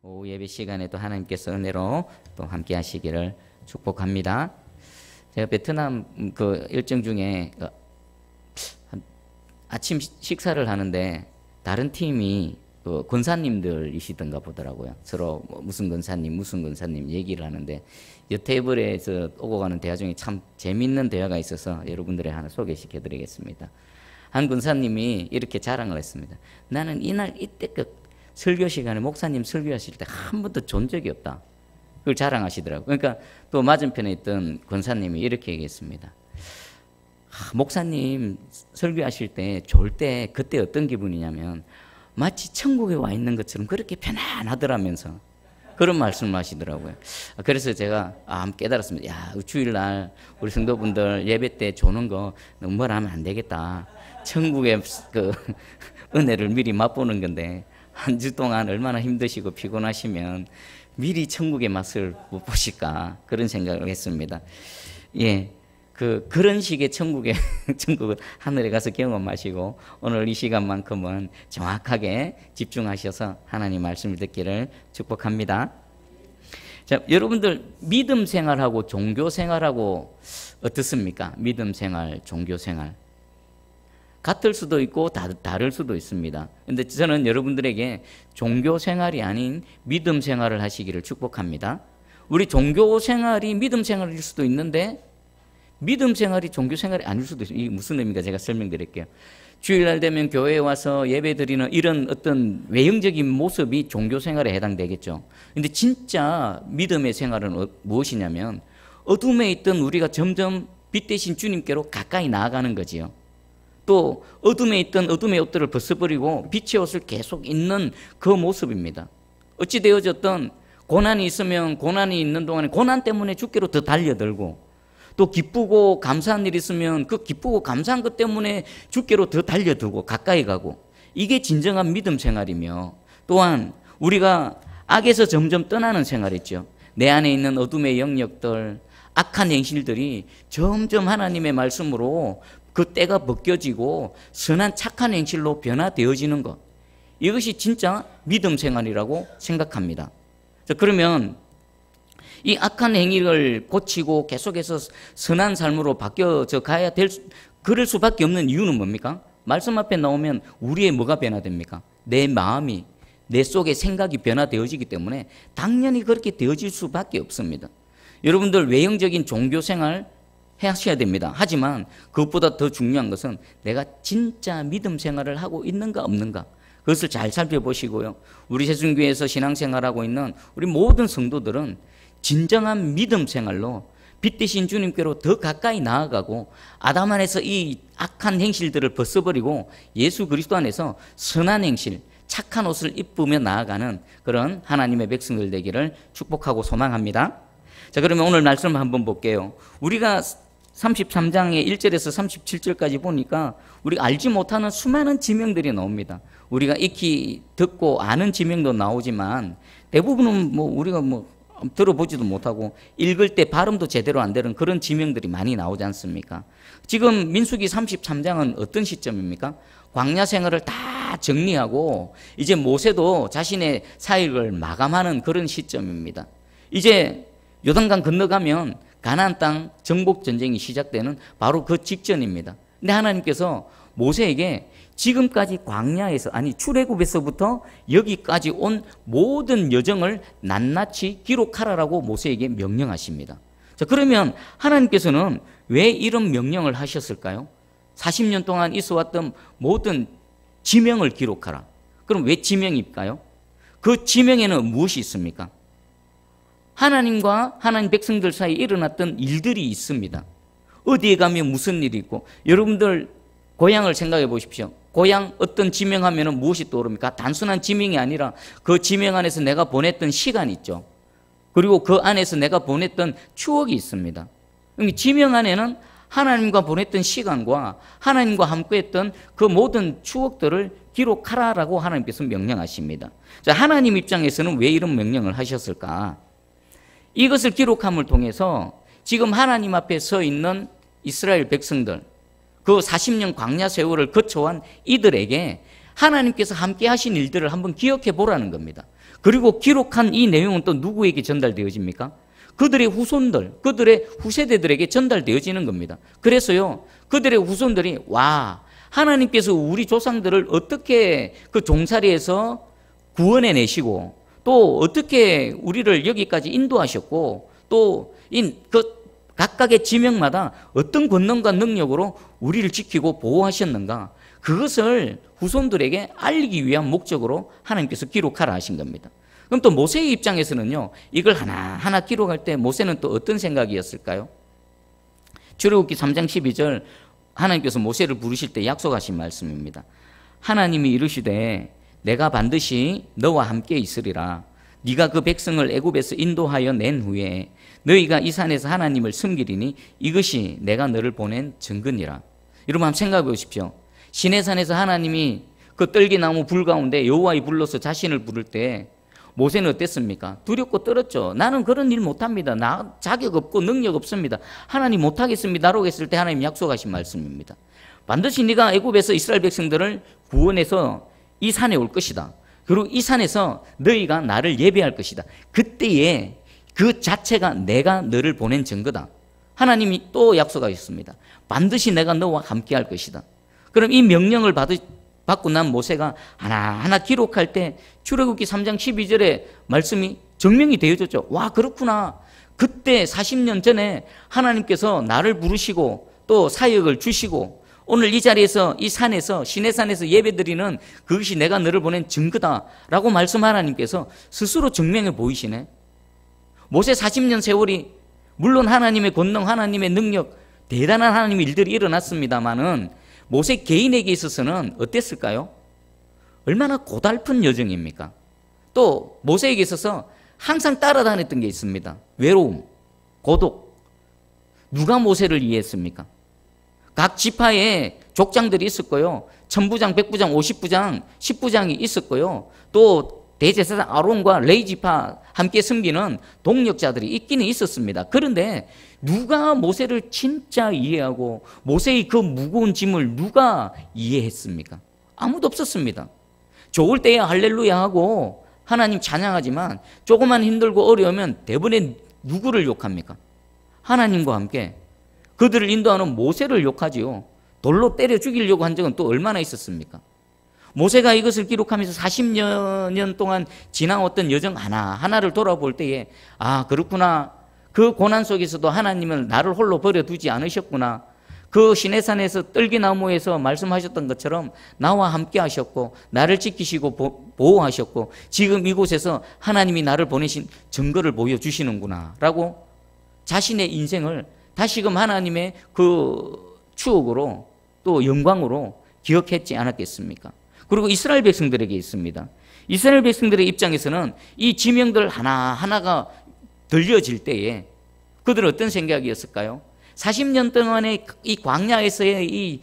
오후 예배 시간에 또 하나님께서 은혜로 또 함께 하시기를 축복합니다. 제가 베트남 그 일정 중에 아침 식사를 하는데 다른 팀이 그 권사님들이시던가 보더라고요. 서로 무슨 권사님 얘기를 하는데 이 테이블에서 오고 가는 대화 중에 참 재밌는 대화가 있어서 여러분들에 하나 소개시켜 드리겠습니다. 한 권사님이 이렇게 자랑을 했습니다. 나는 이날 이때껏 설교 시간에 목사님 설교하실 때 한 번도 존 적이 없다. 그걸 자랑하시더라고요. 그러니까 또 맞은편에 있던 권사님이 이렇게 얘기했습니다. 목사님 설교하실 때 좋을 때 그때 어떤 기분이냐면 마치 천국에 와 있는 것처럼 그렇게 편안하더라면서 그런 말씀을 하시더라고요. 그래서 제가 깨달았습니다. 야, 주일날 우리 성도분들 예배 때 조는 거 너무 뭐라 하면 안 되겠다. 천국의 그 은혜를 미리 맛보는 건데 한 주 동안 얼마나 힘드시고 피곤하시면 미리 천국의 맛을 못 보실까 그런 생각을 했습니다. 예, 그런 식의 천국은 하늘에 가서 경험하시고 오늘 이 시간만큼은 정확하게 집중하셔서 하나님 말씀을 듣기를 축복합니다. 자, 여러분들 믿음 생활하고 종교 생활하고 어떻습니까? 믿음 생활, 종교 생활. 같을 수도 있고 다를 수도 있습니다. 그런데 저는 여러분들에게 종교 생활이 아닌 믿음 생활을 하시기를 축복합니다. 우리 종교 생활이 믿음 생활일 수도 있는데 믿음 생활이 종교 생활이 아닐 수도 있어요. 이게 무슨 의미인가 제가 설명드릴게요. 주일날 되면 교회에 와서 예배 드리는 이런 어떤 외형적인 모습이 종교 생활에 해당되겠죠. 그런데 진짜 믿음의 생활은 무엇이냐면 어둠에 있던 우리가 점점 빛 대신 주님께로 가까이 나아가는 거지요. 또 어둠에 있던 어둠의 옷들을 벗어버리고 빛의 옷을 계속 입는 그 모습입니다. 어찌 되어졌든 고난이 있으면 고난이 있는 동안에 고난 때문에 주께로 더 달려들고 또 기쁘고 감사한 일이 있으면 그 기쁘고 감사한 것 때문에 주께로 더 달려들고 가까이 가고 이게 진정한 믿음 생활이며 또한 우리가 악에서 점점 떠나는 생활이죠. 내 안에 있는 어둠의 영역들 악한 행실들이 점점 하나님의 말씀으로 그 때가 벗겨지고 선한 착한 행실로 변화되어지는 것, 이것이 진짜 믿음 생활이라고 생각합니다. 그러면 이 악한 행위를 고치고 계속해서 선한 삶으로 바뀌어져 가야 그럴 수밖에 없는 이유는 뭡니까? 말씀 앞에 나오면 우리의 뭐가 변화됩니까? 내 마음이, 내 속의 생각이 변화되어지기 때문에 당연히 그렇게 되어질 수밖에 없습니다. 여러분들 외형적인 종교 생활 하셔야 됩니다. 하지만 그것보다 더 중요한 것은 내가 진짜 믿음 생활을 하고 있는가 없는가, 그것을 잘 살펴보시고요. 우리 새순교회에서 신앙생활하고 있는 우리 모든 성도들은 진정한 믿음 생활로 빛 대신 주님께로 더 가까이 나아가고 아담 안에서 이 악한 행실들을 벗어버리고 예수 그리스도 안에서 선한 행실, 착한 옷을 입으며 나아가는 그런 하나님의 백성들 되기를 축복하고 소망합니다. 자, 그러면 오늘 말씀을 한번 볼게요. 우리가 33장의 1절에서 37절까지 보니까 우리가 알지 못하는 수많은 지명들이 나옵니다. 우리가 익히 듣고 아는 지명도 나오지만 대부분은 우리가 들어보지도 못하고 읽을 때 발음도 제대로 안 되는 그런 지명들이 많이 나오지 않습니까? 지금 민수기 33장은 어떤 시점입니까? 광야 생활을 다 정리하고 이제 모세도 자신의 사역을 마감하는 그런 시점입니다. 이제 요단강 건너가면 가나안 땅 정복 전쟁이 시작되는 바로 그 직전입니다. 근데 하나님께서 모세에게 지금까지 광야에서 출애굽에서부터 여기까지 온 모든 여정을 낱낱이 기록하라라고 모세에게 명령하십니다. 자, 그러면 하나님께서는 왜 이런 명령을 하셨을까요? 40년 동안 있어왔던 모든 지명을 기록하라. 그럼 왜 지명일까요? 그 지명에는 무엇이 있습니까? 하나님과 하나님 백성들 사이에 일어났던 일들이 있습니다. 어디에 가면 무슨 일이 있고, 여러분들 고향을 생각해 보십시오. 고향 어떤 지명하면 무엇이 떠오릅니까? 단순한 지명이 아니라 그 지명 안에서 내가 보냈던 시간이 있죠. 그리고 그 안에서 내가 보냈던 추억이 있습니다. 지명 안에는 하나님과 보냈던 시간과 하나님과 함께했던 그 모든 추억들을 기록하라라고 하나님께서 명령하십니다. 자, 하나님 입장에서는 왜 이런 명령을 하셨을까? 이것을 기록함을 통해서 지금 하나님 앞에 서 있는 이스라엘 백성들, 그 40년 광야 세월을 거쳐온 이들에게 하나님께서 함께 하신 일들을 한번 기억해 보라는 겁니다. 그리고 기록한 이 내용은 또 누구에게 전달되어집니까? 그들의 후손들, 그들의 후세대들에게 전달되어지는 겁니다. 그래서요, 그들의 후손들이 와, 하나님께서 우리 조상들을 어떻게 그 종살이에서 구원해 내시고 또 어떻게 우리를 여기까지 인도하셨고 또 그 각각의 지명마다 어떤 권능과 능력으로 우리를 지키고 보호하셨는가, 그것을 후손들에게 알리기 위한 목적으로 하나님께서 기록하라 하신 겁니다. 그럼 또 모세의 입장에서는요, 이걸 하나하나 기록할 때 모세는 또 어떤 생각이었을까요? 출애굽기 3장 12절 하나님께서 모세를 부르실 때 약속하신 말씀입니다. 하나님이 이르시되 내가 반드시 너와 함께 있으리라. 네가 그 백성을 애굽에서 인도하여 낸 후에 너희가 이 산에서 하나님을 섬기리니 이것이 내가 너를 보낸 증거니라. 여러분 한번 생각해 보십시오. 시내산에서 하나님이 그 떨기나무 불 가운데 여호와의 불로서 자신을 부를 때 모세는 어땠습니까? 두렵고 떨었죠. 나는 그런 일 못합니다. 나 자격 없고 능력 없습니다. 하나님 못하겠습니다라고 했을 때 하나님 약속하신 말씀입니다. 반드시 네가 애굽에서 이스라엘 백성들을 구원해서 이 산에 올 것이다. 그리고 이 산에서 너희가 나를 예배할 것이다. 그때에 그 자체가 내가 너를 보낸 증거다. 하나님이 또 약속하셨습니다. 반드시 내가 너와 함께 할 것이다. 그럼 이 명령을 받고 난 모세가 하나하나 기록할 때 출애굽기 3장 12절의 말씀이 증명이 되어졌죠. 와, 그렇구나. 그때 40년 전에 하나님께서 나를 부르시고 또 사역을 주시고 오늘 이 자리에서 이 산에서 시내산에서 예배드리는 그것이 내가 너를 보낸 증거다라고 말씀 하나님께서 스스로 증명해 보이시네. 모세 40년 세월이 물론 하나님의 권능, 하나님의 능력, 대단한 하나님의 일들이 일어났습니다마는 모세 개인에게 있어서는 어땠을까요? 얼마나 고달픈 여정입니까? 또 모세에게 있어서 항상 따라다녔던 게 있습니다. 외로움, 고독. 누가 모세를 이해했습니까? 각 지파에 족장들이 있었고요. 천부장, 백부장, 50부장, 10부장이 있었고요. 또 대제사장 아론과 레위 지파 함께 섬기는 동력자들이 있기는 있었습니다. 그런데 누가 모세를 진짜 이해하고 모세의 그 무거운 짐을 누가 이해했습니까? 아무도 없었습니다. 좋을 때야 할렐루야 하고 하나님 찬양하지만 조금만 힘들고 어려우면 대부분의 누구를 욕합니까? 하나님과 함께 그들을 인도하는 모세를 욕하지요. 돌로 때려 죽이려고 한 적은 또 얼마나 있었습니까? 모세가 이것을 기록하면서 40년 동안 지나왔던 여정 하나하나를 돌아볼 때에 아, 그렇구나. 그 고난 속에서도 하나님은 나를 홀로 버려두지 않으셨구나. 그 시내산에서 떨기나무에서 말씀하셨던 것처럼 나와 함께 하셨고 나를 지키시고 보호하셨고 지금 이곳에서 하나님이 나를 보내신 증거를 보여주시는구나 라고 자신의 인생을 다시금 하나님의 그 추억으로 또 영광으로 기억했지 않았겠습니까? 그리고 이스라엘 백성들에게 있습니다. 이스라엘 백성들의 입장에서는 이 지명들 하나하나가 들려질 때에 그들은 어떤 생각이었을까요? 40년 동안의 이 광야에서의 이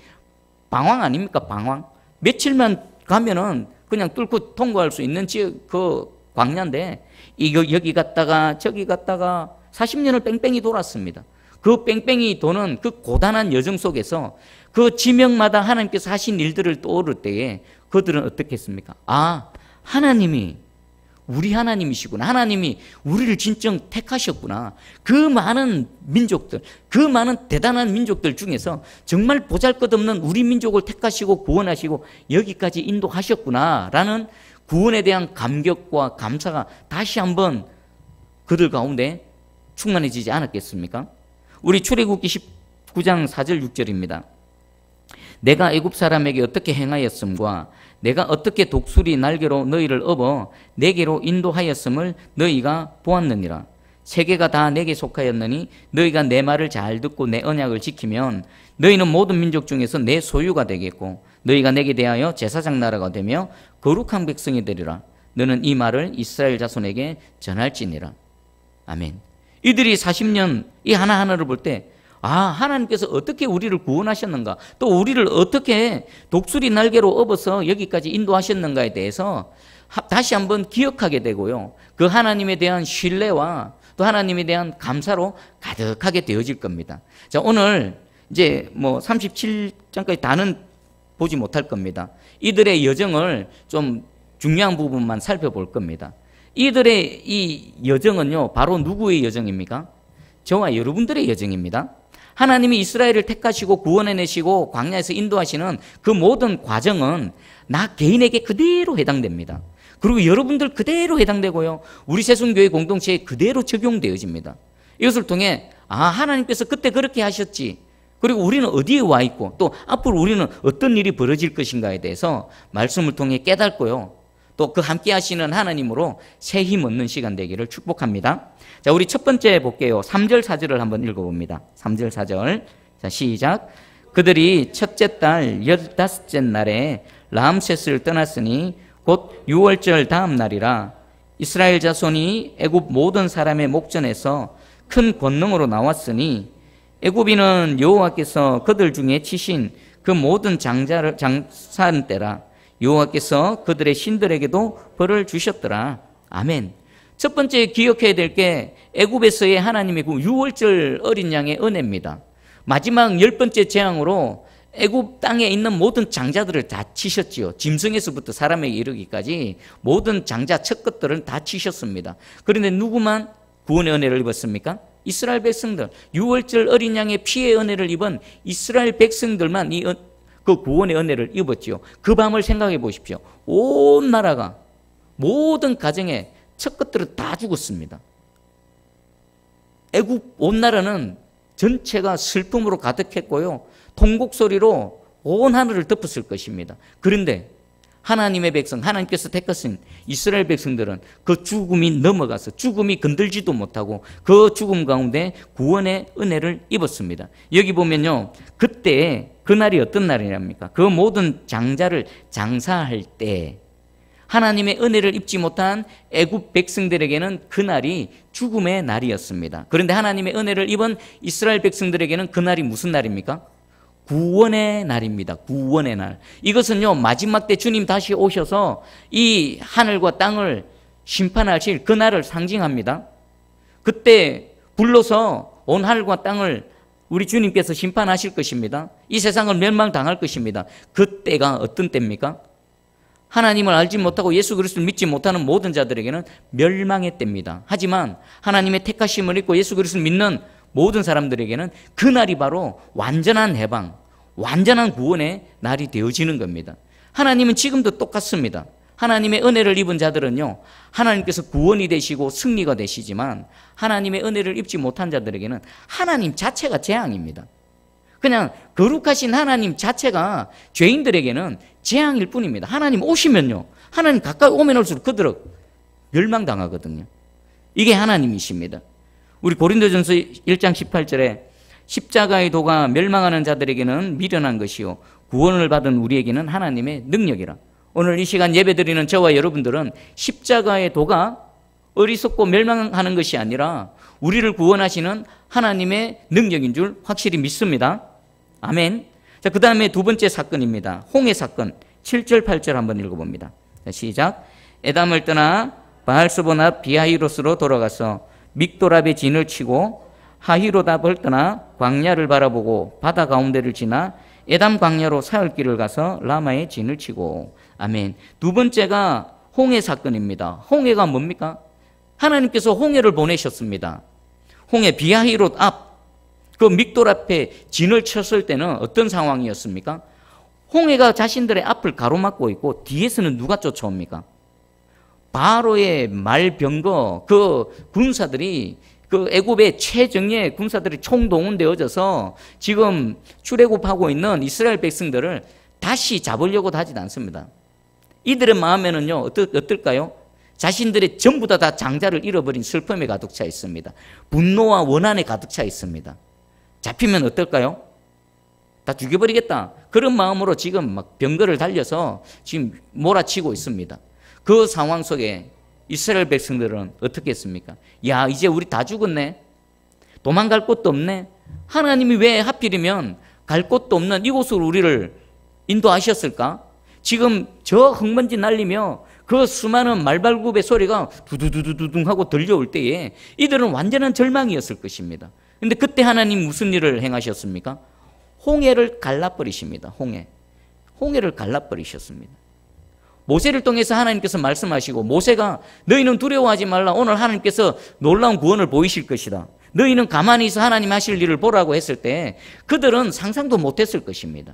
방황 아닙니까? 방황. 며칠만 가면은 그냥 뚫고 통과할 수 있는 그 광야인데 여기 갔다가 저기 갔다가 40년을 뺑뺑이 돌았습니다. 그 뺑뺑이 도는 그 고단한 여정 속에서 그 지명마다 하나님께서 하신 일들을 떠오를 때에 그들은 어떻게 했습니까? 아, 하나님이 우리 하나님이시구나. 하나님이 우리를 진정 택하셨구나. 그 많은 민족들, 그 많은 대단한 민족들 중에서 정말 보잘것없는 우리 민족을 택하시고 구원하시고 여기까지 인도하셨구나라는 구원에 대한 감격과 감사가 다시 한번 그들 가운데 충만해지지 않았겠습니까? 우리 출애굽기 19장 4절 6절입니다. 내가 애굽 사람에게 어떻게 행하였음과 내가 어떻게 독수리 날개로 너희를 업어 내게로 인도하였음을 너희가 보았느니라. 세계가 다 내게 속하였느니 너희가 내 말을 잘 듣고 내 언약을 지키면 너희는 모든 민족 중에서 내 소유가 되겠고 너희가 내게 대하여 제사장 나라가 되며 거룩한 백성이 되리라. 너는 이 말을 이스라엘 자손에게 전할지니라. 아멘. 이들이 40년 이 하나하나를 볼 때 아, 하나님께서 어떻게 우리를 구원하셨는가, 또 우리를 어떻게 독수리 날개로 업어서 여기까지 인도하셨는가에 대해서 다시 한번 기억하게 되고요. 그 하나님에 대한 신뢰와 또 하나님에 대한 감사로 가득하게 되어질 겁니다. 자, 오늘 이제 뭐 37장까지 다는 보지 못할 겁니다. 이들의 여정을 좀 중요한 부분만 살펴볼 겁니다. 이들의 이 여정은요, 바로 누구의 여정입니까? 저와 여러분들의 여정입니다. 하나님이 이스라엘을 택하시고 구원해내시고 광야에서 인도하시는 그 모든 과정은 나 개인에게 그대로 해당됩니다. 그리고 여러분들 그대로 해당되고요, 우리 새순교회 공동체에 그대로 적용되어집니다. 이것을 통해 하나님께서 그때 그렇게 하셨지, 그리고 우리는 어디에 와 있고 또 앞으로 우리는 어떤 일이 벌어질 것인가에 대해서 말씀을 통해 깨닫고요, 또 그 함께 하시는 하나님으로 새 힘 얻는 시간 되기를 축복합니다. 자, 우리 첫 번째 볼게요. 3절 4절을 한번 읽어봅니다. 3절 4절. 자, 시작. 그들이 첫째 달 15째 날에 람셋을 떠났으니 곧 6월절 다음 날이라. 이스라엘 자손이 애굽 모든 사람의 목전에서 큰 권능으로 나왔으니 애굽인은 여호와께서 그들 중에 치신 그 모든 장사한 때라. 여호와께서 그들의 신들에게도 벌을 주셨더라. 아멘. 첫 번째 기억해야 될 게 애굽에서의 하나님의 그 6월절 어린 양의 은혜입니다. 마지막 10번째 재앙으로 애굽 땅에 있는 모든 장자들을 다 치셨지요. 짐승에서부터 사람에게 이르기까지 모든 장자 첫 것들을 다 치셨습니다. 그런데 누구만 구원의 은혜를 입었습니까? 이스라엘 백성들. 6월절 어린 양의 피의 은혜를 입은 이스라엘 백성들만 그 구원의 은혜를 입었지요. 그 밤을 생각해 보십시오. 온 나라가, 모든 가정에 첫 것들은 다 죽었습니다. 애굽 온 나라는 전체가 슬픔으로 가득했고요, 통곡 소리로 온 하늘을 덮었을 것입니다. 그런데 하나님의 백성, 하나님께서 택하신 이스라엘 백성들은 그 죽음이 넘어가서 죽음이 건들지도 못하고 그 죽음 가운데 구원의 은혜를 입었습니다. 여기 보면요, 그때 그날이 어떤 날이랍니까? 그 모든 장자를 장사할 때 하나님의 은혜를 입지 못한 애굽 백성들에게는 그날이 죽음의 날이었습니다. 그런데 하나님의 은혜를 입은 이스라엘 백성들에게는 그날이 무슨 날입니까? 구원의 날입니다. 구원의 날. 이것은요, 마지막 때 주님 다시 오셔서 이 하늘과 땅을 심판하실 그 날을 상징합니다. 그때 불러서 온 하늘과 땅을 우리 주님께서 심판하실 것입니다. 이 세상을 멸망당할 것입니다. 그때가 어떤 때입니까? 하나님을 알지 못하고 예수 그리스도를 믿지 못하는 모든 자들에게는 멸망의 때입니다. 하지만 하나님의 택하심을 입고 예수 그리스도를 믿는 모든 사람들에게는 그날이 바로 완전한 해방, 완전한 구원의 날이 되어지는 겁니다. 하나님은 지금도 똑같습니다. 하나님의 은혜를 입은 자들은요, 하나님께서 구원이 되시고 승리가 되시지만 하나님의 은혜를 입지 못한 자들에게는 하나님 자체가 재앙입니다. 그냥 거룩하신 하나님 자체가 죄인들에게는 재앙일 뿐입니다. 하나님 오시면요, 하나님 가까이 오면 올수록 그들은 멸망당하거든요. 이게 하나님이십니다. 우리 고린도전서 1장 18절에 십자가의 도가 멸망하는 자들에게는 미련한 것이요 구원을 받은 우리에게는 하나님의 능력이라. 오늘 이 시간 예배드리는 저와 여러분들은 십자가의 도가 어리석고 멸망하는 것이 아니라 우리를 구원하시는 하나님의 능력인 줄 확실히 믿습니다. 아멘. 자, 그 다음에 두 번째 사건입니다. 홍해 사건. 7절 8절 한번 읽어봅니다. 자, 시작. 에담을 떠나 바알스본 앞 비하히롯으로 돌아가서 믹도랍의 진을 치고 하히로답을 떠나 광야를 바라보고 바다 가운데를 지나 에담 광야로 사흘길을 가서 라마의 진을 치고. 아멘. 두 번째가 홍해 사건입니다. 홍해가 뭡니까? 하나님께서 홍해를 보내셨습니다. 홍해 비하히롯 앞 그 믹돌 앞에 진을 쳤을 때는 어떤 상황이었습니까? 홍해가 자신들의 앞을 가로막고 있고 뒤에서는 누가 쫓아옵니까? 바로의 말병거 그 군사들이, 그 애굽의 최정예 군사들이 총동원되어져서 지금 출애굽하고 있는 이스라엘 백성들을 다시 잡으려고 하지 않습니다. 이들의 마음에는요, 어떨까요? 자신들의 전부 다 장자를 잃어버린 슬픔에 가득 차 있습니다. 분노와 원한에 가득 차 있습니다. 잡히면 어떨까요? 다 죽여버리겠다. 그런 마음으로 지금 막 병거를 달려서 지금 몰아치고 있습니다. 그 상황 속에 이스라엘 백성들은 어떻게 했습니까? 야, 이제 우리 다 죽었네. 도망갈 곳도 없네. 하나님이 왜 하필이면 갈 곳도 없는 이곳으로 우리를 인도하셨을까? 지금 저 흙먼지 날리며 그 수많은 말발굽의 소리가 두두두두둥 하고 들려올 때에 이들은 완전한 절망이었을 것입니다. 근데 그때 하나님 무슨 일을 행하셨습니까? 홍해를 갈라버리십니다. 홍해를 갈라버리셨습니다. 모세를 통해서 하나님께서 말씀하시고, 모세가 너희는 두려워하지 말라. 오늘 하나님께서 놀라운 구원을 보이실 것이다. 너희는 가만히 있어 하나님 하실 일을 보라고 했을 때 그들은 상상도 못했을 것입니다.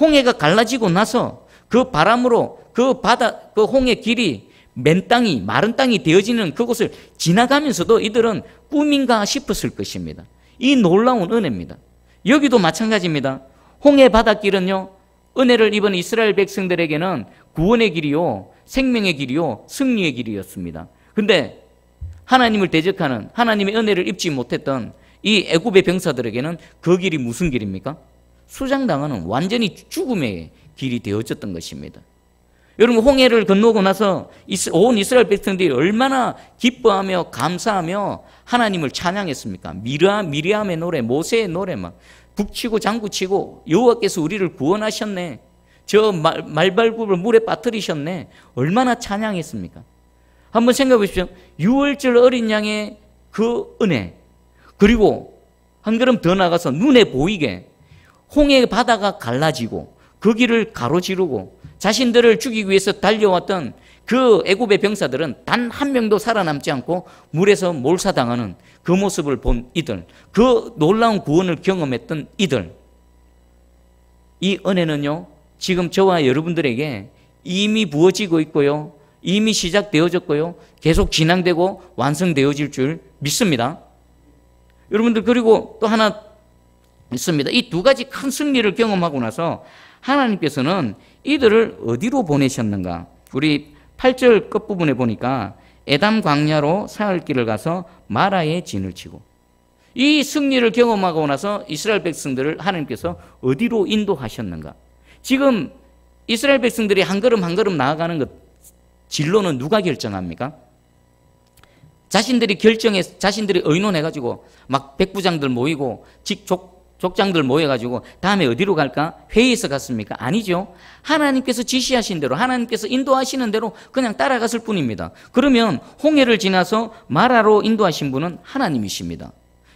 홍해가 갈라지고 나서 그 바람으로 그 바다, 그 홍해 길이 맨 땅이, 마른 땅이 되어지는 그곳을 지나가면서도 이들은 꿈인가 싶었을 것입니다. 이 놀라운 은혜입니다. 여기도 마찬가지입니다. 홍해 바닷길은요, 은혜를 입은 이스라엘 백성들에게는 구원의 길이요, 생명의 길이요, 승리의 길이었습니다. 근데 하나님을 대적하는, 하나님의 은혜를 입지 못했던 이 애굽의 병사들에게는 그 길이 무슨 길입니까? 수장당하는 완전히 죽음의 길이 되어졌던 것입니다. 여러분, 홍해를 건너고 나서 온 이스라엘 백성들이 얼마나 기뻐하며 감사하며 하나님을 찬양했습니까? 미리암의 노래, 모세의 노래 막 북치고 장구치고 여호와께서 우리를 구원하셨네. 저 말발굽을 물에 빠뜨리셨네. 얼마나 찬양했습니까? 한번 생각해 보십시오. 유월절 어린 양의 그 은혜, 그리고 한 걸음 더 나가서 눈에 보이게 홍해 바다가 갈라지고 그 길을 가로지르고 자신들을 죽이기 위해서 달려왔던 그 애굽의 병사들은 단 한 명도 살아남지 않고 물에서 몰사당하는 그 모습을 본 이들, 그 놀라운 구원을 경험했던 이들, 이 은혜는요 지금 저와 여러분들에게 이미 부어지고 있고요, 이미 시작되어졌고요, 계속 진행되고 완성되어질 줄 믿습니다. 여러분들, 그리고 또 하나 있습니다. 이 두 가지 큰 승리를 경험하고 나서 하나님께서는 이들을 어디로 보내셨는가? 우리 8절 끝부분에 보니까 에담 광야로 사흘길을 가서 마라에 진을 치고, 이 승리를 경험하고 나서 이스라엘 백성들을 하나님께서 어디로 인도하셨는가? 지금 이스라엘 백성들이 한 걸음 한 걸음 나아가는 것, 진로는 누가 결정합니까? 자신들이 의논해가지고 막 백부장들 모이고 족장들 모여가지고 다음에 어디로 갈까? 회의에서 갔습니까? 아니죠. 하나님께서 지시하신 대로, 하나님께서 인도하시는 대로 그냥 따라갔을 뿐입니다. 그러면 홍해를 지나서 마라로 인도하신 분은 하나님이십니다.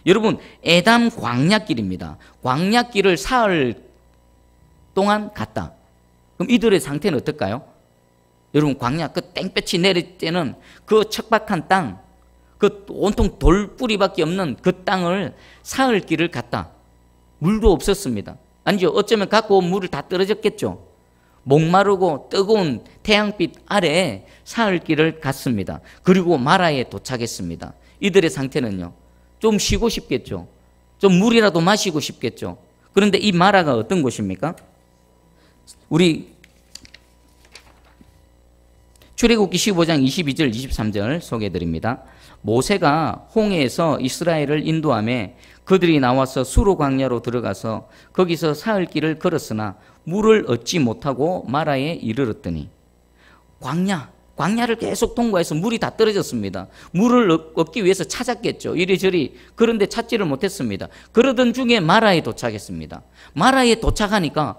여러분, 에담 광야길입니다. 광야길을 사흘 동안 갔다. 그럼 이들의 상태는 어떨까요? 여러분, 광야 그 땡볕이 내릴 때는 그 척박한 땅, 그 온통 돌뿌리밖에 없는 그 땅을 사흘 길을 갔다. 물도 없었습니다. 아니죠. 어쩌면 갖고 온 물을 다 떨어졌겠죠. 목마르고 뜨거운 태양빛 아래에 사흘 길을 갔습니다. 그리고 마라에 도착했습니다. 이들의 상태는요, 좀 쉬고 싶겠죠. 좀 물이라도 마시고 싶겠죠. 그런데 이 마라가 어떤 곳입니까? 우리 출애굽기 15장 22절 23절 소개해드립니다. 모세가 홍해에서 이스라엘을 인도하며 그들이 나와서 수로 광야로 들어가서 거기서 사흘 길을 걸었으나 물을 얻지 못하고 마라에 이르렀더니, 광야를 계속 통과해서 물이 다 떨어졌습니다. 물을 얻기 위해서 찾았겠죠. 이리저리. 그런데 찾지를 못했습니다. 그러던 중에 마라에 도착했습니다. 마라에 도착하니까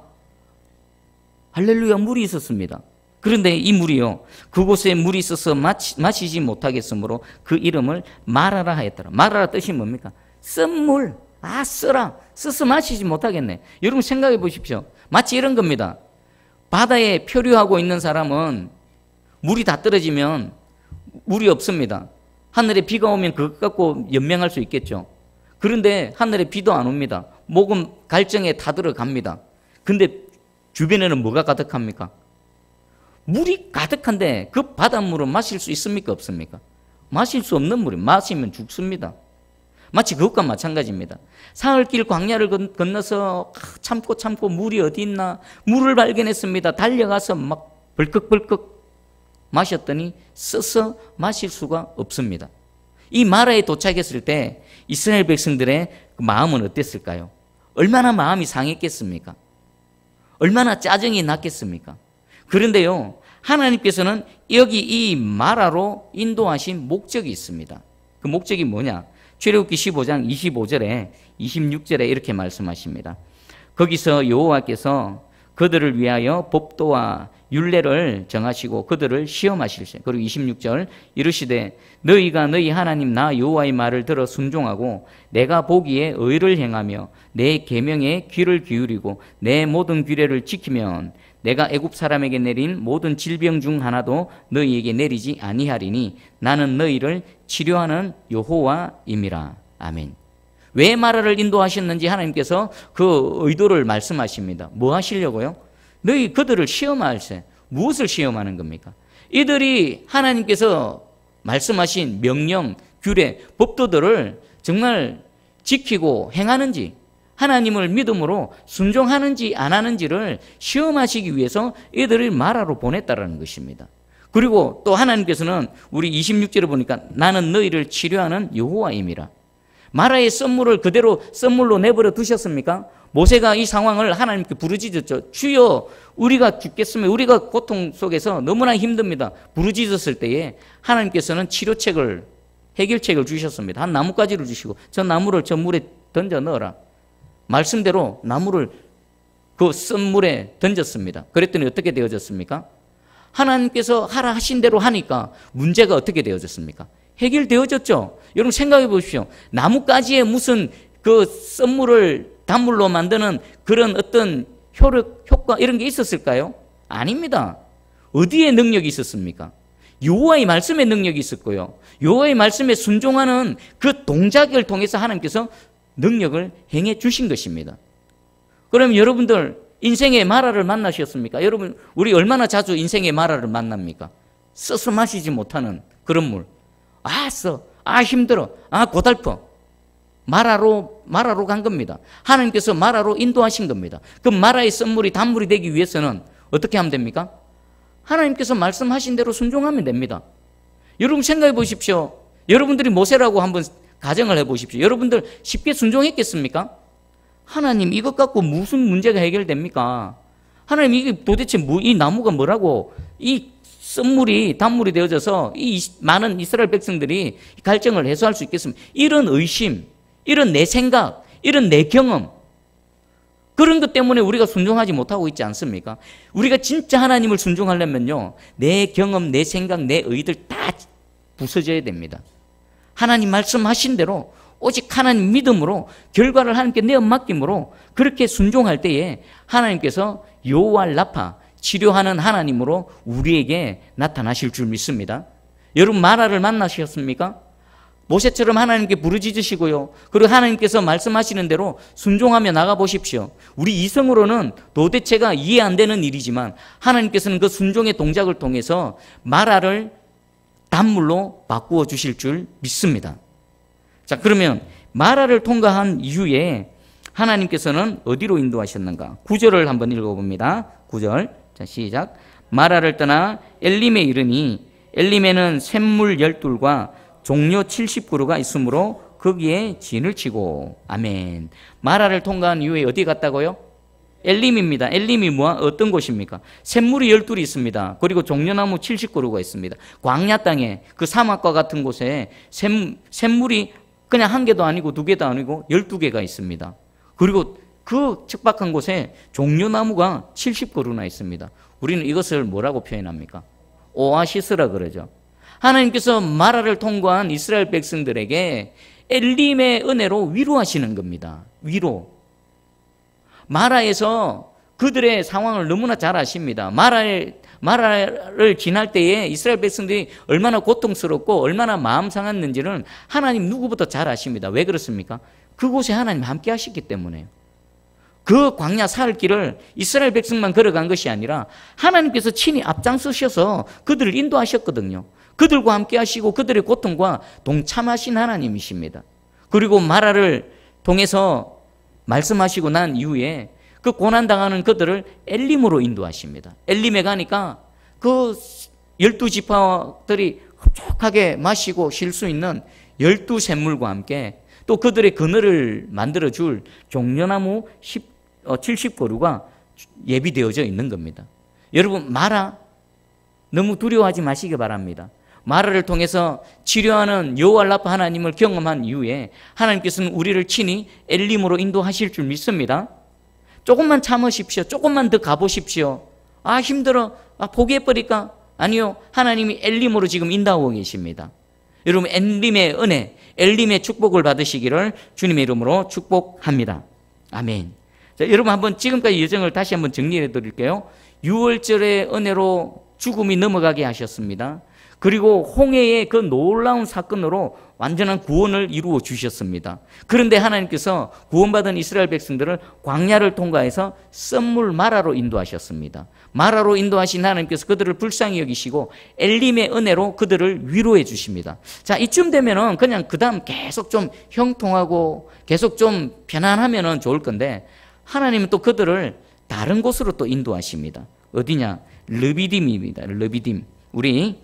할렐루야, 물이 있었습니다. 그런데 이 물이요, 그곳에 물이 있어서 마시지 못하겠으므로 그 이름을 마라라 하였더라. 마라라 뜻이 뭡니까? 쓴 물. 써서 마시지 못하겠네. 여러분 생각해 보십시오. 마치 이런 겁니다. 바다에 표류하고 있는 사람은 물이 다 떨어지면 물이 없습니다. 하늘에 비가 오면 그것 갖고 연명할 수 있겠죠. 그런데 하늘에 비도 안 옵니다. 목은 갈증에 타들어갑니다. 근데 주변에는 뭐가 가득합니까? 물이 가득한데 그 바닷물은 마실 수 있습니까? 없습니까? 마실 수 없는 물이, 마시면 죽습니다. 마치 그것과 마찬가지입니다. 사흘길 광야를 건너서 참고 물이 어디 있나 물을 발견했습니다. 달려가서 막 벌컥벌컥 마셨더니 써서 마실 수가 없습니다. 이 마라에 도착했을 때 이스라엘 백성들의 마음은 어땠을까요? 얼마나 마음이 상했겠습니까? 얼마나 짜증이 났겠습니까? 그런데요, 하나님께서는 여기 이 마라로 인도하신 목적이 있습니다. 그 목적이 뭐냐? 출애굽기 15장 25절에 26절에 이렇게 말씀하십니다. 거기서 여호와께서 그들을 위하여 법도와 율례를 정하시고 그들을 시험하실세. 그리고 26절 이르시되 너희가 너희 하나님 나 여호와의 말을 들어 순종하고 내가 보기에 의를 행하며 내 계명에 귀를 기울이고 내 모든 규례를 지키면 내가 애굽 사람에게 내린 모든 질병 중 하나도 너희에게 내리지 아니하리니 나는 너희를 치료하는 여호와임이라. 아멘. 왜 마라를 인도하셨는지 하나님께서 그 의도를 말씀하십니다. 뭐 하시려고요? 너희 그들을 시험할세. 무엇을 시험하는 겁니까? 이들이 하나님께서 말씀하신 명령, 규례, 법도들을 정말 지키고 행하는지, 하나님을 믿음으로 순종하는지 안 하는지를 시험하시기 위해서 이들을 마라로 보냈다라는 것입니다. 그리고 또 하나님께서는 우리 26절에 보니까 나는 너희를 치료하는 여호와임이라. 마라의 썰물을 그대로 썰물로 내버려 두셨습니까? 모세가 이 상황을 하나님께 부르짖었죠. 주여, 우리가 죽겠으면, 우리가 고통 속에서 너무나 힘듭니다. 부르짖었을 때에 하나님께서는 치료책을, 해결책을 주셨습니다. 한 나뭇가지를 주시고 저 나무를 저 물에 던져 넣어라. 말씀대로 나무를 그 썰물에 던졌습니다. 그랬더니 어떻게 되어졌습니까? 하나님께서 하라 하신 대로 하니까 문제가 어떻게 되어졌습니까? 해결되어졌죠. 여러분 생각해 보십시오. 나뭇가지에 무슨 그 썰물을 단물로 만드는 그런 어떤 효과 이런 게 있었을까요? 아닙니다. 어디에 능력이 있었습니까? 여호와의 말씀에 능력이 있었고요. 여호와의 말씀에 순종하는 그 동작을 통해서 하나님께서 능력을 행해 주신 것입니다. 그럼 여러분들 인생의 마라를 만나셨습니까? 여러분 우리 얼마나 자주 인생의 마라를 만납니까? 써서 마시지 못하는 그런 물. 힘들어, 고달퍼. 마라로 간 겁니다. 하나님께서 마라로 인도하신 겁니다. 그 마라의 썰물이 단물이 되기 위해서는 어떻게 하면 됩니까? 하나님께서 말씀하신 대로 순종하면 됩니다. 여러분 생각해 보십시오. 여러분들이 모세라고 한번 가정을 해 보십시오. 여러분들 쉽게 순종했겠습니까? 하나님 이것 갖고 무슨 문제가 해결됩니까? 하나님 이게 도대체 이 나무가 뭐라고 이 썰물이 단물이 되어져서 이 많은 이스라엘 백성들이 갈증을 해소할 수 있겠습니까? 이런 의심, 이런 내 생각, 이런 내 경험, 그런 것 때문에 우리가 순종하지 못하고 있지 않습니까? 우리가 진짜 하나님을 순종하려면요, 내 경험, 내 생각, 내 의들 다 부서져야 됩니다. 하나님 말씀하신 대로 오직 하나님 믿음으로 결과를 하나님께 내어 맡김으로 그렇게 순종할 때에 하나님께서 여호와 라파, 치료하는 하나님으로 우리에게 나타나실 줄 믿습니다. 여러분 마라를 만나셨습니까? 모세처럼 하나님께 부르짖으시고요. 그리고 하나님께서 말씀하시는 대로 순종하며 나가보십시오. 우리 이성으로는 도대체가 이해 안 되는 일이지만 하나님께서는 그 순종의 동작을 통해서 마라를 단물로 바꾸어 주실 줄 믿습니다. 자, 그러면 마라를 통과한 이후에 하나님께서는 어디로 인도하셨는가? 9절을 한번 읽어봅니다. 9절. 자, 시작. 마라를 떠나 엘림에 이르니 엘림에는 샘물 12과 종려 70그루가 있으므로 거기에 진을 치고. 아멘. 마라를 통과한 이후에 어디 갔다고요? 엘림입니다. 엘림이 어떤 곳입니까? 샘물이 12이 있습니다. 그리고 종려나무 70그루가 있습니다. 광야 땅에 그 사막과 같은 곳에 샘물이 그냥 한 개도 아니고 두 개도 아니고 12개가 있습니다. 그리고 그 척박한 곳에 종려나무가 70그루나 있습니다. 우리는 이것을 뭐라고 표현합니까? 오아시스라 그러죠. 하나님께서 마라를 통과한 이스라엘 백성들에게 엘림의 은혜로 위로하시는 겁니다. 위로. 마라에서 그들의 상황을 너무나 잘 아십니다. 마라를 지날 때에 이스라엘 백성들이 얼마나 고통스럽고 얼마나 마음 상했는지를 하나님 누구보다 잘 아십니다. 왜 그렇습니까? 그곳에 하나님 함께 하셨기 때문에요. 그 광야 사흘 길을 이스라엘 백성만 걸어간 것이 아니라 하나님께서 친히 앞장서셔서 그들을 인도하셨거든요. 그들과 함께 하시고 그들의 고통과 동참하신 하나님이십니다. 그리고 마라를 통해서 말씀하시고 난 이후에 그 고난당하는 그들을 엘림으로 인도하십니다. 엘림에 가니까 그 12지파들이 흡족하게 마시고 쉴 수 있는 12샘물과 함께 또 그들의 그늘을 만들어줄 종려나무 70그루가 예비되어져 있는 겁니다. 여러분 마라 너무 두려워하지 마시기 바랍니다. 마라를 통해서 치료하는 여호와 라파 하나님을 경험한 이후에 하나님께서는 우리를 친히 엘림으로 인도하실 줄 믿습니다. 조금만 참으십시오. 조금만 더 가보십시오. 힘들어. 포기해버릴까? 아니요. 하나님이 엘림으로 지금 인도하고 계십니다. 여러분 엘림의 은혜, 엘림의 축복을 받으시기를 주님의 이름으로 축복합니다. 아멘. 자, 여러분 한번 지금까지 여정을 다시 한번 정리해 드릴게요. 유월절의 은혜로 죽음이 넘어가게 하셨습니다. 그리고 홍해의 그 놀라운 사건으로 완전한 구원을 이루어 주셨습니다. 그런데 하나님께서 구원받은 이스라엘 백성들을 광야를 통과해서 썸물 마라로 인도하셨습니다. 마라로 인도하신 하나님께서 그들을 불쌍히 여기시고 엘림의 은혜로 그들을 위로해 주십니다. 자, 이쯤 되면은 그냥 그 다음 계속 좀 형통하고 계속 좀 편안하면은 좋을 건데, 하나님은 또 그들을 다른 곳으로 또 인도하십니다. 어디냐? 르비딤입니다. 르비딤. 우리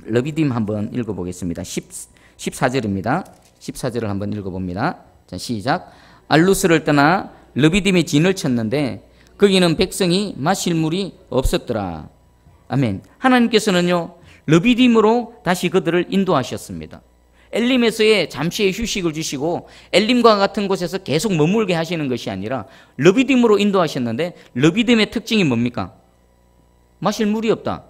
르비딤 한번 읽어보겠습니다. 14절입니다. 14절을 한번 읽어봅니다. 자, 시작. 알루스를 떠나 르비딤에 진을 쳤는데 거기는 백성이 마실 물이 없었더라. 아멘. 하나님께서는요, 르비딤으로 다시 그들을 인도하셨습니다. 엘림에서의 잠시의 휴식을 주시고 엘림과 같은 곳에서 계속 머물게 하시는 것이 아니라 르비딤으로 인도하셨는데, 르비딤의 특징이 뭡니까? 마실 물이 없다.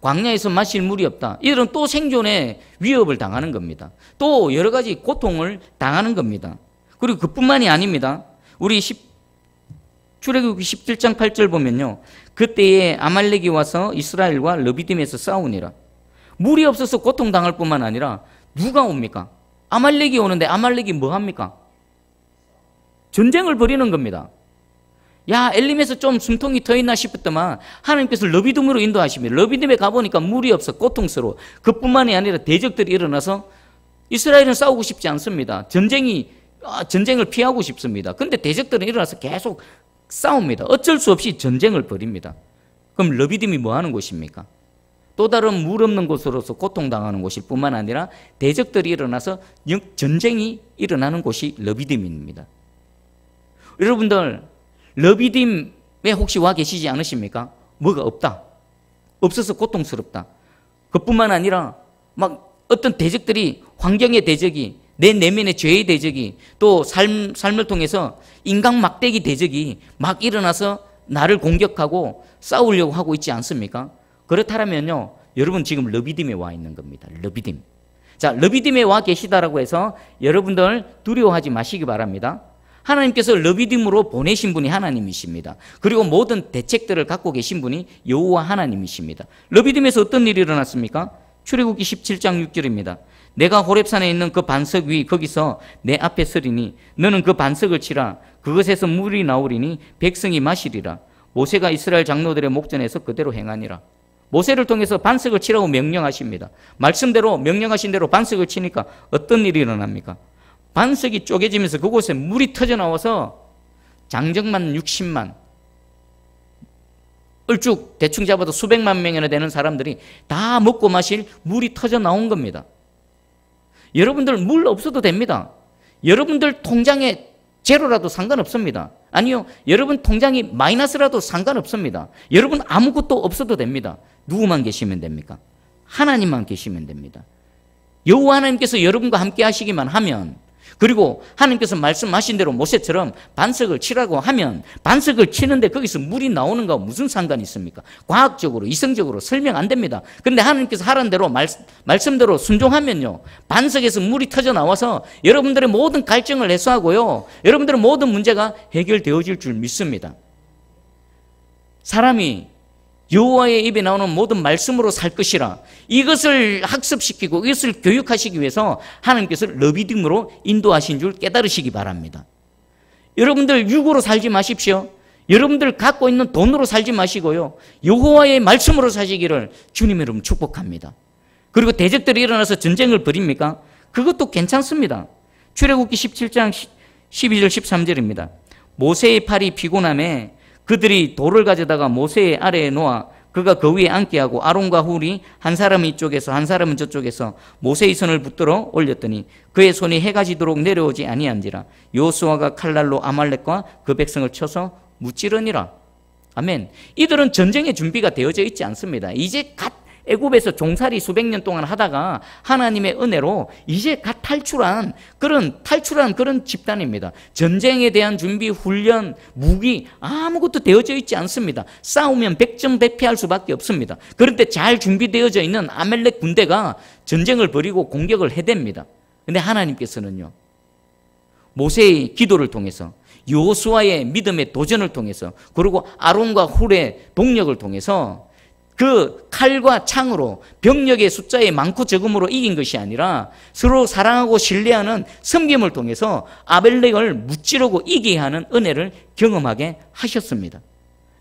광야에서 마실 물이 없다. 이들은 또 생존의 위협을 당하는 겁니다. 또 여러 가지 고통을 당하는 겁니다. 그리고 그뿐만이 아닙니다. 우리 출애굽기 17장 8절 보면요, 그때에 아말렉이 와서 이스라엘과 르비딤에서 싸우니라. 물이 없어서 고통당할 뿐만 아니라 누가 옵니까? 아말렉이 오는데 아말렉이 뭐 합니까? 전쟁을 벌이는 겁니다. 야, 엘림에서 좀 숨통이 트였나 싶었더만 하나님께서 르비딤으로 인도하십니다. 르비딤에 가보니까 물이 없어 고통스러워. 그뿐만이 아니라 대적들이 일어나서 이스라엘은 싸우고 싶지 않습니다. 전쟁을 피하고 싶습니다. 그런데 대적들은 일어나서 계속 싸웁니다. 어쩔 수 없이 전쟁을 벌입니다. 그럼 르비딤이 뭐 하는 곳입니까? 또 다른 물 없는 곳으로서 고통당하는 곳일 뿐만 아니라 대적들이 일어나서 전쟁이 일어나는 곳이 르비딤입니다. 여러분들, 르비딤에 혹시 와 계시지 않으십니까? 뭐가 없다. 없어서 고통스럽다. 그뿐만 아니라 막 어떤 대적들이, 환경의 대적이, 내 내면의 죄의 대적이, 또 삶을 통해서 인간 막대기 대적이 막 일어나서 나를 공격하고 싸우려고 하고 있지 않습니까? 그렇다면요, 여러분 지금 르비딤에 와 있는 겁니다. 르비딤. 자, 르비딤에 와 계시다라고 해서 여러분들 두려워하지 마시기 바랍니다. 하나님께서 르비딤으로 보내신 분이 하나님이십니다. 그리고 모든 대책들을 갖고 계신 분이 여호와 하나님이십니다. 르비딤에서 어떤 일이 일어났습니까? 출애굽기 17장 6절입니다. 내가 호렙산에 있는 그 반석 위 거기서 내 앞에 서리니 너는 그 반석을 치라. 그것에서 물이 나오리니 백성이 마시리라. 모세가 이스라엘 장로들의 목전에서 그대로 행하니라. 모세를 통해서 반석을 치라고 명령하십니다. 말씀대로 명령하신 대로 반석을 치니까 어떤 일이 일어납니까? 반석이 쪼개지면서 그곳에 물이 터져나와서 장정만 60만, 얼쭉 대충 잡아도 수백만 명이나 되는 사람들이 다 먹고 마실 물이 터져나온 겁니다. 여러분들 물 없어도 됩니다. 여러분들 통장에 제로라도 상관없습니다. 아니요, 여러분 통장이 마이너스라도 상관없습니다. 여러분 아무것도 없어도 됩니다. 누구만 계시면 됩니까? 하나님만 계시면 됩니다. 여호와 하나님께서 여러분과 함께 하시기만 하면, 그리고 하나님께서 말씀하신 대로 모세처럼 반석을 치라고 하면 반석을 치는데 거기서 물이 나오는 거와 무슨 상관이 있습니까? 과학적으로, 이성적으로 설명 안 됩니다. 그런데 하나님께서 하라는 대로 말씀대로 순종하면요, 반석에서 물이 터져 나와서 여러분들의 모든 갈증을 해소하고요, 여러분들의 모든 문제가 해결되어질 줄 믿습니다. 사람이 여호와의 입에 나오는 모든 말씀으로 살 것이라, 이것을 학습시키고 이것을 교육하시기 위해서 하나님께서 르비딤으로 인도하신 줄 깨달으시기 바랍니다. 여러분들 육으로 살지 마십시오. 여러분들 갖고 있는 돈으로 살지 마시고요, 여호와의 말씀으로 사시기를 주님의 이름으로 축복합니다. 그리고 대적들이 일어나서 전쟁을 벌입니까? 그것도 괜찮습니다. 출애굽기 17장 12절 13절입니다. 모세의 팔이 피곤함에 그들이 돌을 가져다가 모세의 아래에 놓아 그가 그 위에 앉게 하고 아론과 훌이 한 사람은 이쪽에서 한 사람은 저쪽에서 모세의 손을 붙들어 올렸더니 그의 손이 해가 지도록 내려오지 아니한지라. 여호수아가 칼날로 아말렉과 그 백성을 쳐서 무찌르니라. 아멘. 이들은 전쟁의 준비가 되어져 있지 않습니다. 이제 갓 애굽에서 종살이 수백 년 동안 하다가 하나님의 은혜로 이제 갓 탈출한 그런 집단입니다. 전쟁에 대한 준비, 훈련, 무기 아무것도 되어져 있지 않습니다. 싸우면 백전백패할 수밖에 없습니다. 그런데 잘 준비되어져 있는 아말렉 군대가 전쟁을 벌이고 공격을 해댑니다. 그런데 하나님께서는요, 모세의 기도를 통해서 여호수아의 믿음의 도전을 통해서, 그리고 아론과 훌의 동력을 통해서 그 칼과 창으로 병력의 숫자의 많고 적음으로 이긴 것이 아니라 서로 사랑하고 신뢰하는 섬김을 통해서 아벨렉을 무찌르고 이기게 하는 은혜를 경험하게 하셨습니다.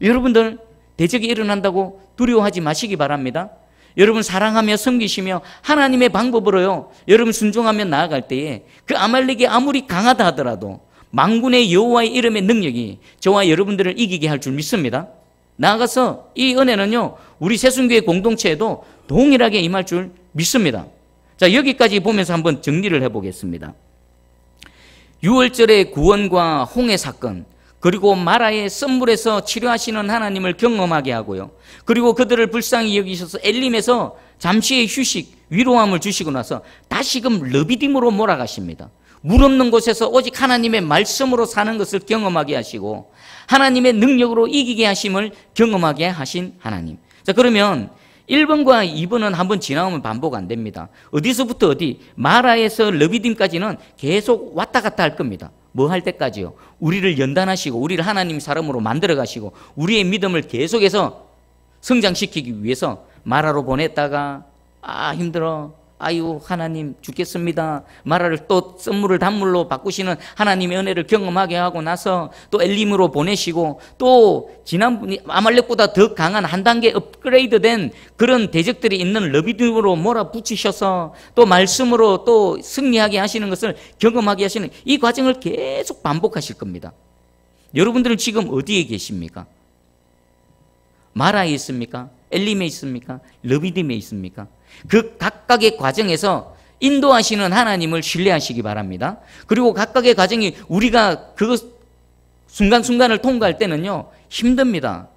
여러분들, 대적이 일어난다고 두려워하지 마시기 바랍니다. 여러분 사랑하며 섬기시며 하나님의 방법으로요, 여러분 순종하며 나아갈 때에 그 아말렉이 아무리 강하다 하더라도 만군의 여호와의 이름의 능력이 저와 여러분들을 이기게 할 줄 믿습니다. 나아가서 이 은혜는요, 우리 새순교회 공동체에도 동일하게 임할 줄 믿습니다. 자, 여기까지 보면서 한번 정리를 해보겠습니다. 6월절의 구원과 홍해 사건, 그리고 마라의 썸물에서 치료하시는 하나님을 경험하게 하고요, 그리고 그들을 불쌍히 여기셔서 엘림에서 잠시의 휴식, 위로함을 주시고 나서 다시금 르비딤으로 몰아가십니다. 물 없는 곳에서 오직 하나님의 말씀으로 사는 것을 경험하게 하시고 하나님의 능력으로 이기게 하심을 경험하게 하신 하나님. 자, 그러면 1번과 2번은 한번 지나오면 반복 안 됩니다. 어디서부터 어디, 마라에서 르비딤까지는 계속 왔다 갔다 할 겁니다. 뭐 할 때까지요? 우리를 연단하시고 우리를 하나님 사람으로 만들어 가시고 우리의 믿음을 계속해서 성장시키기 위해서 마라로 보냈다가 힘들어, 아유 하나님 죽겠습니다, 마라를 또 썸물을 단물로 바꾸시는 하나님의 은혜를 경험하게 하고 나서 또 엘림으로 보내시고 또 지난 아말렉보다 더 강한 한 단계 업그레이드된 그런 대적들이 있는 르비딤으로 몰아붙이셔서 또 말씀으로 또 승리하게 하시는 것을 경험하게 하시는 이 과정을 계속 반복하실 겁니다. 여러분들은 지금 어디에 계십니까? 마라에 있습니까? 엘림에 있습니까? 르비딤에 있습니까? 그 각각의 과정에서 인도하시는 하나님을 신뢰하시기 바랍니다. 그리고 각각의 과정이 우리가 그 순간순간을 통과할 때는요, 힘듭니다.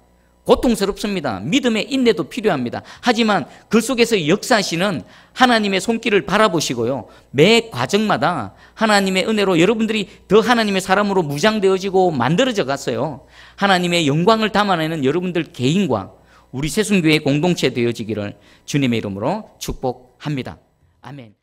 고통스럽습니다. 믿음의 인내도 필요합니다. 하지만 그 속에서 역사하시는 하나님의 손길을 바라보시고요, 매 과정마다 하나님의 은혜로 여러분들이 더 하나님의 사람으로 무장되어지고 만들어져 갔어요. 하나님의 영광을 담아내는 여러분들 개인과 우리 새순교회 공동체 되어지기를 주님의 이름으로 축복합니다. 아멘.